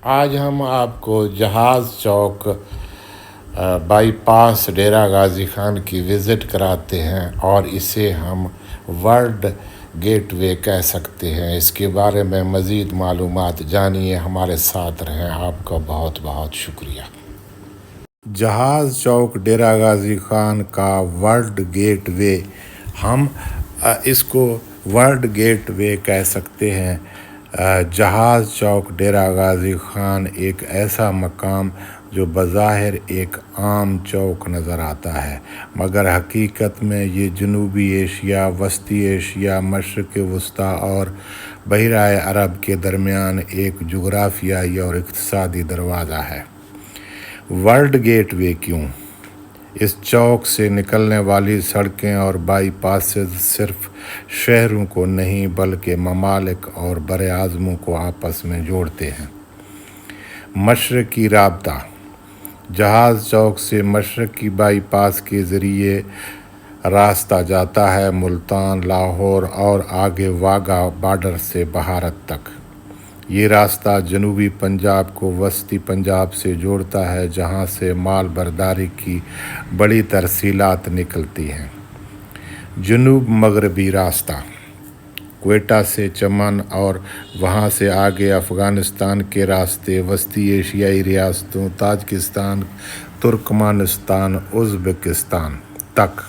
آج ہم آپ کو جہاز چوک بائی پاس ڈیرہ غازی خان کی وزٹ کراتے ہیں اور اسے ہم ورلڈ گیٹ وے کہہ سکتے ہیں۔ اس کے بارے میں مزید معلومات جانیے، ہمارے ساتھ رہیں۔ آپ کا بہت بہت شکریہ۔ جہاز چوک ڈیرہ غازی خان کا ورلڈ گیٹ وے، ہم اس کو ورلڈ گیٹ وے کہہ سکتے ہیں۔ جہاز چوک ڈیرہ غازی خان ایک ایسا مقام جو بظاہر ایک عام چوک نظر آتا ہے، مگر حقیقت میں یہ جنوبی ایشیا، وسطی ایشیا، مشرق وسطیٰ اور بحیرہ عرب کے درمیان ایک جغرافیائی اور اقتصادی دروازہ ہے۔ ورلڈ گیٹ وے کیوں؟ اس چوک سے نکلنے والی سڑکیں اور بائی پاسز صرف شہروں کو نہیں بلکہ ممالک اور براعظموں کو آپس میں جوڑتے ہیں۔ مشرقی رابطہ: جہاز چوک سے مشرقی بائی پاس کے ذریعے راستہ جاتا ہے ملتان، لاہور اور آگے واگا بارڈر سے بھارت تک۔ یہ راستہ جنوبی پنجاب کو وسطی پنجاب سے جوڑتا ہے، جہاں سے مال برداری کی بڑی ترسیلات نکلتی ہیں۔ جنوب مغربی راستہ: کوئٹہ سے چمن اور وہاں سے آگے افغانستان کے راستے وسطی ایشیائی ریاستوں تاجکستان، ترکمانستان، ازبکستان تک۔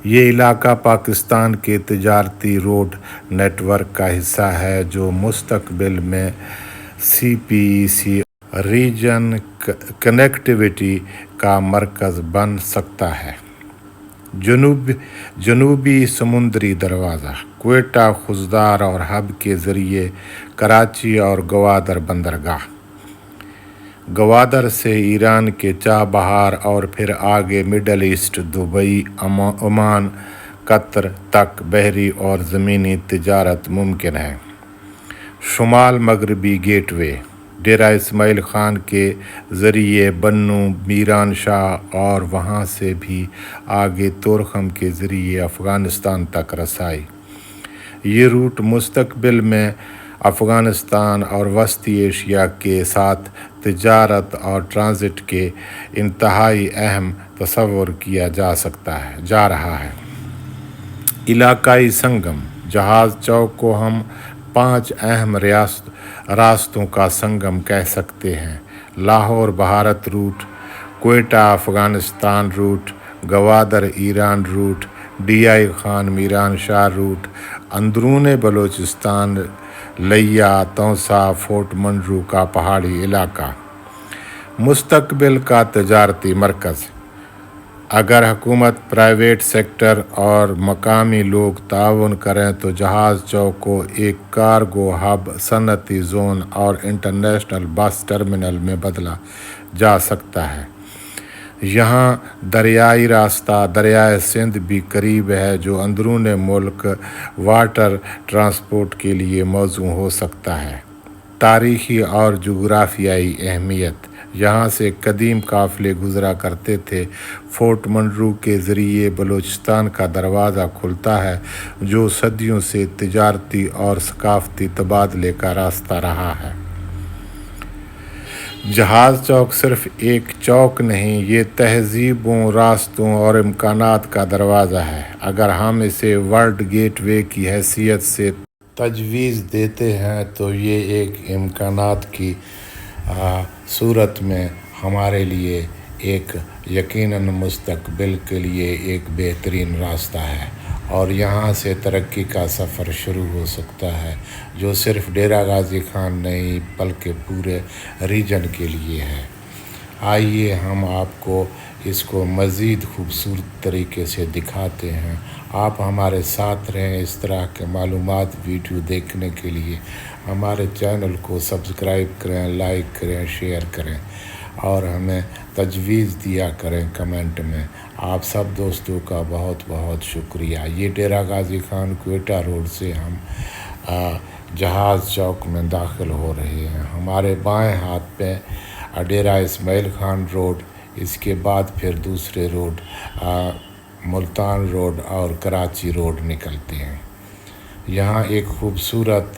یہ علاقہ پاکستان کے تجارتی روڈ نیٹ ورک کا حصہ ہے جو مستقبل میں CPEC ریجن کنیکٹیویٹی کا مرکز بن سکتا ہے۔ جنوبی سمندری دروازہ: کوئٹہ، خزدار اور حب کے ذریعے کراچی اور گوادر بندرگاہ۔ گوادر سے ایران کے چابہار اور پھر آگے مڈل ایسٹ، دبئی، عمان، قطر تک بحری اور زمینی تجارت ممکن ہے۔ شمال مغربی گیٹ وے: ڈیرہ اسماعیل خان کے ذریعے بنوں، میران شاہ اور وہاں سے بھی آگے طورخم کے ذریعے افغانستان تک رسائی۔ یہ روٹ مستقبل میں افغانستان اور وسطی ایشیا کے ساتھ تجارت اور ٹرانزٹ کے انتہائی اہم تصور کیا جا رہا ہے۔ علاقائی سنگم: جہاز چوک کو ہم 5 اہم راستوں کا سنگم کہہ سکتے ہیں: Lahore Bharat route, Quetta Afghanistan route, Gwadar Iran route, DI Khan Miran Shah route, اندرون بلوچستان لیا، توسا، فورٹ منرو کا پہاڑی علاقہ۔ مستقبل کا تجارتی مرکز: اگر حکومت، پرائیویٹ سیکٹر اور مقامی لوگ تعاون کریں تو جہاز چوک کو ایک کارگو ہب، صنعتی زون اور انٹرنیشنل بس ٹرمینل میں بدلا جا سکتا ہے۔ یہاں دریائی راستہ دریائے سندھ بھی قریب ہے جو اندرون ملک واٹر ٹرانسپورٹ کے لیے موزوں ہو سکتا ہے۔ تاریخی اور جغرافیائی اہمیت: یہاں سے قدیم قافلے گزرا کرتے تھے۔ فورٹ منرو کے ذریعے بلوچستان کا دروازہ کھلتا ہے جو صدیوں سے تجارتی اور ثقافتی تبادلے کا راستہ رہا ہے۔ جہاز چوک صرف ایک چوک نہیں، یہ تہذیبوں، راستوں اور امکانات کا دروازہ ہے۔ اگر ہم اسے ورلڈ گیٹ وے کی حیثیت سے تجویز دیتے ہیں تو یہ ایک امکانات کی صورت میں ہمارے لیے ایک یقیناً مستقبل کے لیے ایک بہترین راستہ ہے، اور یہاں سے ترقی کا سفر شروع ہو سکتا ہے جو صرف ڈیرہ غازی خان نہیں بلکہ پورے ریجن کے لیے ہے۔ آئیے ہم آپ کو اس کو مزید خوبصورت طریقے سے دکھاتے ہیں۔ آپ ہمارے ساتھ رہیں۔ اس طرح کے معلومات ویڈیو دیکھنے کے لیے ہمارے چینل کو سبسکرائب کریں، لائک کریں، شیئر کریں اور ہمیں تجویز دیا کریں کمنٹ میں۔ آپ سب دوستوں کا بہت بہت شکریہ۔ یہ ڈیرہ غازی خان کوئٹہ روڈ سے ہم جہاز چوک میں داخل ہو رہے ہیں۔ ہمارے بائیں ہاتھ پہ ڈیرہ اسماعیل خان روڈ، اس کے بعد پھر دوسرے روڈ ملتان روڈ اور کراچی روڈ نکلتے ہیں۔ یہاں ایک خوبصورت